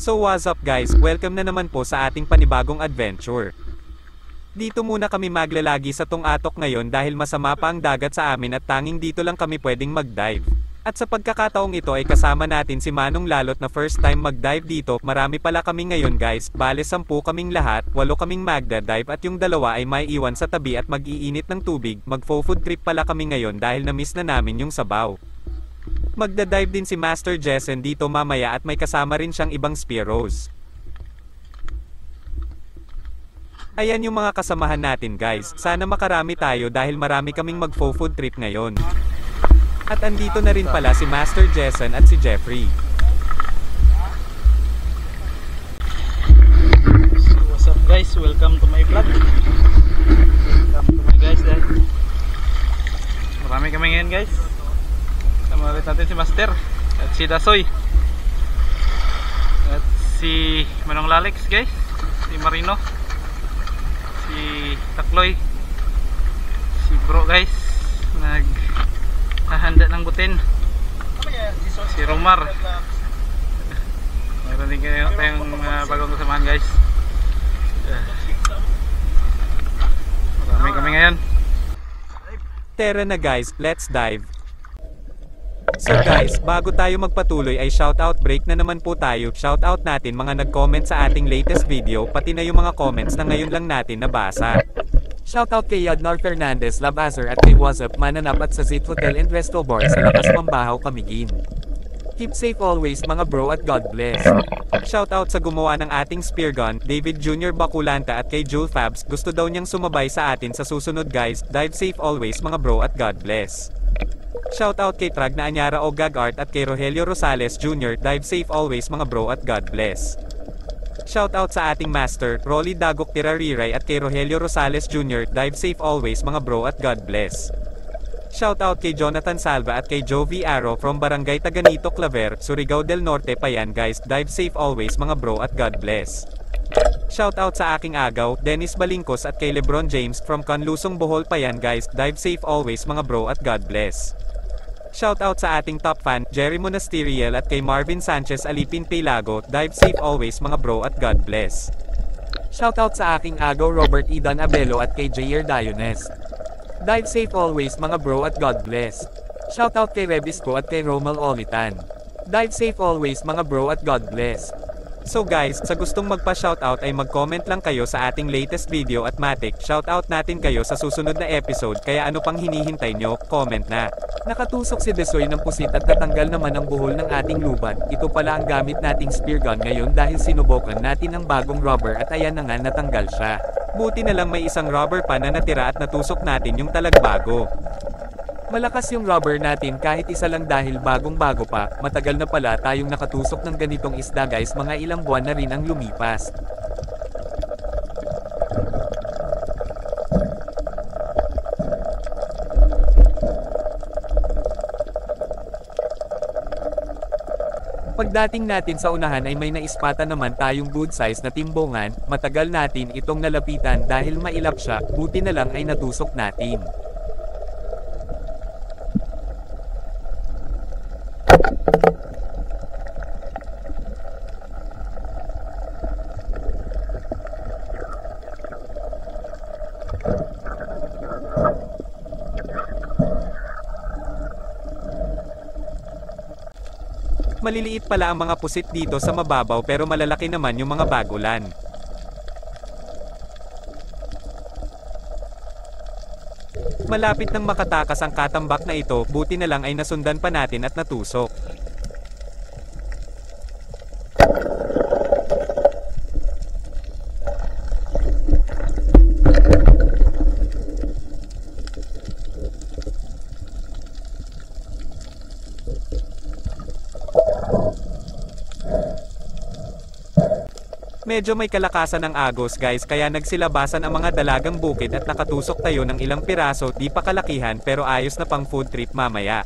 So what's up guys, welcome na naman po sa ating panibagong adventure. Dito muna kami maglalagi sa Tungatok ngayon dahil masama pa ang dagat sa amin at tanging dito lang kami pwedeng mag-dive. At sa pagkakataong ito ay kasama natin si Manong Lalot na first time mag-dive dito. Marami pala kami ngayon guys, bale 10 kaming lahat, 8 kaming magda-dive at yung 2 ay may iwan sa tabi at mag-iinit ng tubig. Mag-food trip pala kami ngayon dahil na-miss na namin yung sabaw. Magda-dive din si Master Jessen dito mamaya at may kasama rin siyang ibang Spearos. Ayan yung mga kasamahan natin guys, sana makarami tayo dahil marami kaming mag-food trip ngayon. At andito na rin pala si Master Jessen at si Jeffrey. So what's up guys, welcome to my vlog. Welcome to my guys dahil marami kami ngayon guys. Sama ulit natin si Master at si Dasoy at si Manong Lalex guys, si Marino, si Takloy, si Bro guys, naghahanda ng butin, si Romar. Meron din tayong bagong kasamahan guys. Marami kami ngayon. Tara na guys, let's dive. So guys, bago tayo magpatuloy ay shoutout break na naman po tayo. Shoutout natin mga nag-comment sa ating latest video, pati na yung mga comments na ngayon lang natin nabasa. Shoutout kay Yadnar Fernandez, Labazer at kay Whatsup Mananap at sa Zit Hotel and Resto Bar sa Lakas Mambahaw, Camiguin. Keep safe always mga bro at God bless. Shoutout sa gumawa ng ating spear gun, David Jr. Bakulanta at kay Jule Fabs, gusto daw niyang sumabay sa atin sa susunod guys. Dive safe always mga bro at God bless. Shoutout kay Trag na Anyara o Gagart at kay Rogelio Rosales Jr. Dive safe always mga bro at God bless. Shoutout sa ating master, Rolly Dagok Tirariray at kay Rogelio Rosales Jr. Dive safe always mga bro at God bless. Shoutout kay Jonathan Salva at kay Jovi Arrow from Barangay Taganito Claver, Surigao del Norte pa yan guys. Dive safe always mga bro at God bless. Shoutout sa aking agaw, Dennis Balingkos at kay Lebron James from Canlusong Bohol pa yan guys. Dive safe always mga bro at God bless. Shoutout sa ating top fan, Jerry Monasteriel at kay Marvin Sanchez Alipin Pelago. Dive safe always mga bro at God bless. Shoutout sa aking agaw, Robert Idan Abelo at kay Jair Diones. Dive safe always mga bro at God bless. Shoutout kay Rebisco at kay Romal Olitan. Dive safe always mga bro at God bless. So guys, sa gustong magpa-shoutout ay mag-comment lang kayo sa ating latest video at matik, shoutout natin kayo sa susunod na episode, kaya ano pang hinihintay nyo, comment na. Nakatusok si Desoy ng pusit at natanggal naman ang buhol ng ating lubad. Ito pala ang gamit nating spear gun ngayon dahil sinubukan natin ang bagong rubber at ayan na nga natanggal siya. Buti na lang may isang rubber pa na natira at natusok natin yung talagbago. Malakas yung rubber natin kahit isa lang dahil bagong-bago pa. Matagal na pala tayong nakatusok ng ganitong isda guys, mga ilang buwan na rin ang lumipas. Pagdating natin sa unahan ay may naispata naman tayong good size na timbongan. Matagal natin itong nalapitan dahil mailap siya, buti na lang ay natusok natin. Maliliit pala ang mga pusit dito sa mababaw pero malalaki naman yung mga bagulan. Malapit nang makatakas ang katambak na ito, buti na lang ay nasundan pa natin at natusok. Medyo may kalakasan ng agos guys kaya nagsilabasan ang mga dalagang bukid at nakatusok tayo ng ilang piraso, di pa kalakihan pero ayos na pang food trip mamaya.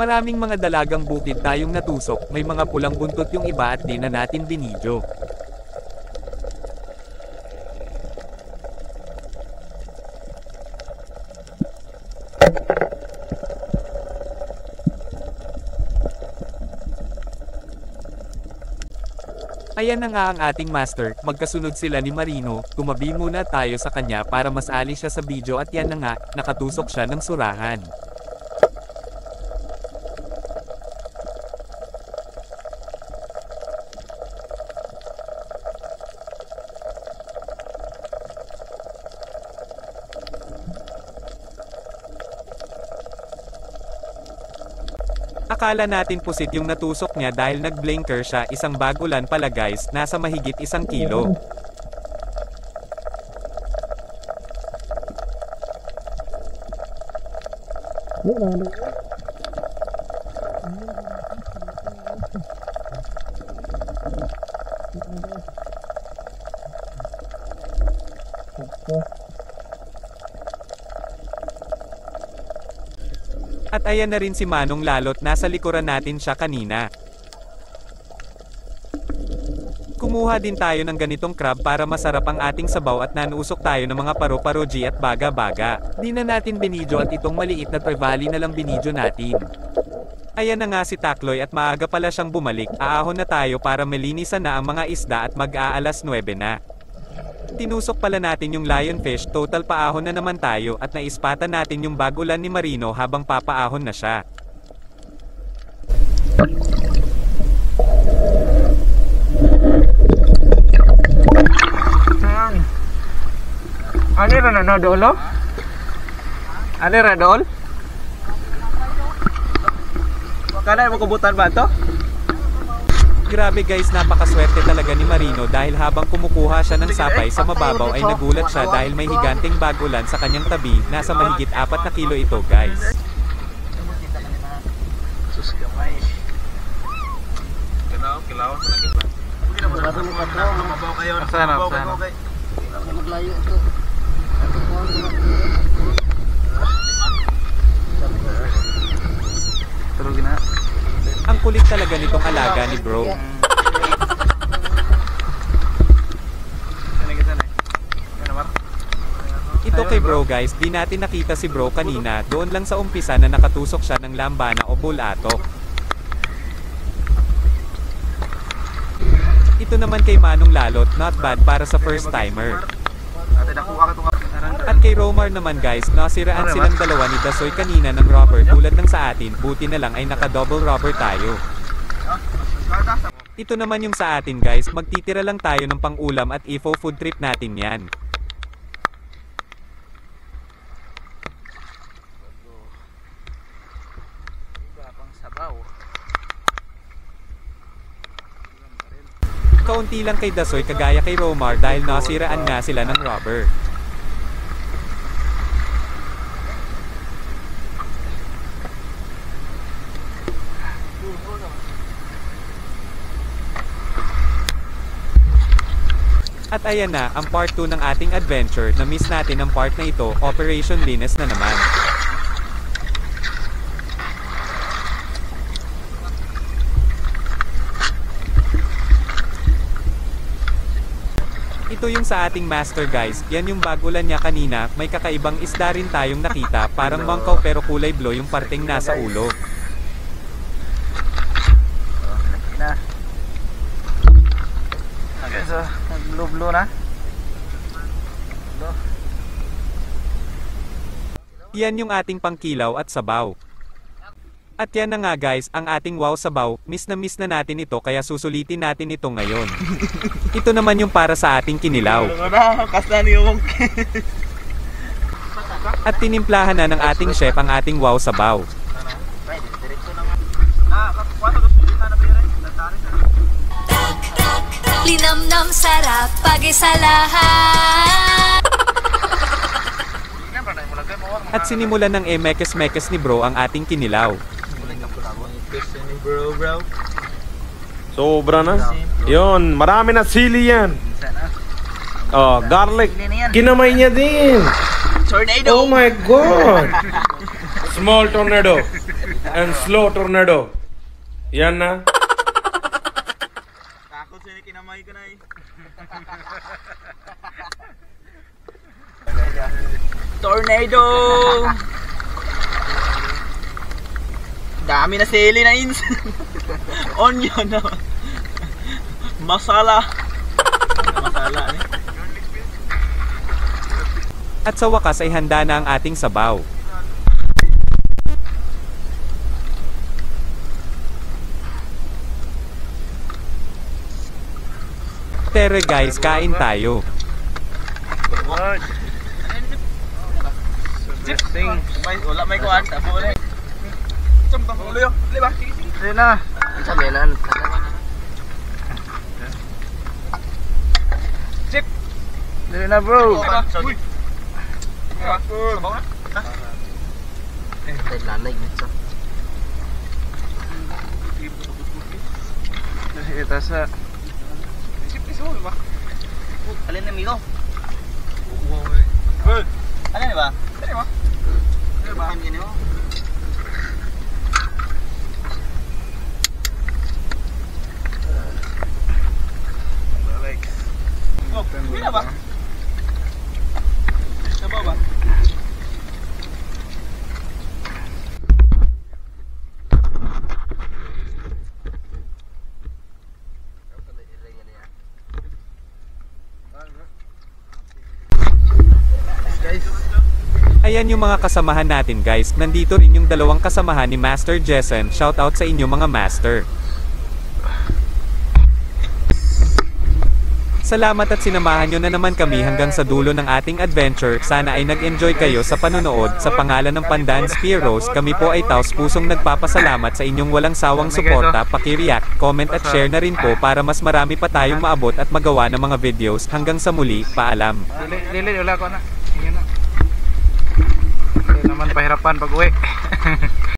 Maraming mga dalagang bukid tayong natusok, may mga pulang buntot yung iba at di na natin binidyo. Ayan na nga ang ating master, magkasunod sila ni Marino, tumabi muna tayo sa kanya para mas alis siya sa video at yan na nga, nakatusok siya ng surahan. Akala natin pusit yung natusok niya dahil nag-blinker siya, isang bagulan pala guys, nasa mahigit 1 kilo. At ayan na rin si Manong Lalot, nasa likuran natin siya kanina. Kumuha din tayo ng ganitong crab para masarap ang ating sabaw at nanuusok tayo ng mga paro-paro G at baga-baga. Di na natin binidyo at itong maliit na trevally na lang binidyo natin. Ayan na nga si Takloy at maaga pala siyang bumalik, aahon na tayo para malinisan na ang mga isda at mag-aalas 9 na. Tinusok pala natin yung lionfish, total paahon na naman tayo at naispatan natin yung bagulan ni Marino habang papaahon na siya. Ano rin na dolo? Ano rin dol? Kana mo kubutan ba to? Grabe guys, napakaswerte talaga ni Marino dahil habang kumukuha siya ng sapay sa mababaw ay nagulat siya dahil may higanteng bagulan sa kanyang tabi, nasa mahigit 4 na kilo ito guys. Sus gamay. Kilaw sa lagi ba? Mababaw kayo. Sana. Maglayo ito. Pero gina. Ang kulit talaga nitong alaga ni bro. Ito kay bro guys, di natin nakita si bro kanina, doon lang sa umpisa na nakatusok siya ng lambana o bulatok. Ito naman kay Manong Lalot, not bad para sa first timer. At kay Romar naman guys, nasiraan silang dalawa ni Dasoy kanina ng rubber tulad ng sa atin, buti na lang ay naka-double rubber tayo. Ito naman yung sa atin guys, magtitira lang tayo ng pang-ulam at ifo food trip natin yan. Kaunti lang kay Dasoy kagaya kay Romar dahil nasiraan nga sila ng rubber. At ayan na, ang part 2 ng ating adventure, na-miss natin ang part na ito, Operation Linis na naman. Ito yung sa ating master guys, yan yung bagulan niya kanina, may kakaibang isda rin tayong nakita, parang mangkaw pero kulay blue yung parteng nasa ulo. Okay, so blue na. Yan yung ating pangkilaw at sabaw. At yan na nga guys, ang ating wow sabaw, miss na natin ito kaya susulitin natin ito ngayon. Ito naman yung para sa ating kinilaw. At tinimplahan na ng ating chef ang ating wow sabaw. Linamnam sarap pag-isa lahat. At sinimulan ng mekes-mekes ni bro ang ating kinilaw. Sobra na. Yun, marami na sili yan. Oh, garlic. Kinamay niya din. Tornado. Oh my God. Small tornado. and slow tornado. Yan na. Takot sila kinamay ko na eh. Tornado! Dami na sili na ins. Onion na. Masala. Masala eh. At sa wakas ay handa na ang ating sabaw. Tere guys, kain tayo. Wala may kuhan. Tabo ulit. Sumpang ulo yun. Di ba? Sige na. Sa menan. Chip. Dili na bro. Ay, lanay dito. Sige, tasa. Chip is all ba? Alin na migo? Ano ba? Ano ba? Ano ba? Ano yun? Oh, hindi na ba? Sabaw ba? Ayan yung mga kasamahan natin guys, nandito rin yung dalawang kasamahan ni Master Jessen, shoutout sa inyo mga master. Salamat at sinamahan nyo na naman kami hanggang sa dulo ng ating adventure, sana ay nag-enjoy kayo sa panonood, sa pangalan ng Pandan Spearos, kami po ay taos pusong nagpapasalamat sa inyong walang sawang suporta, paki-react, comment at share na rin po para mas marami pa tayong maabot at magawa ng mga videos, hanggang sa muli, paalam. Lili, wala ko na. Hindi naman pahirapan pag uwi.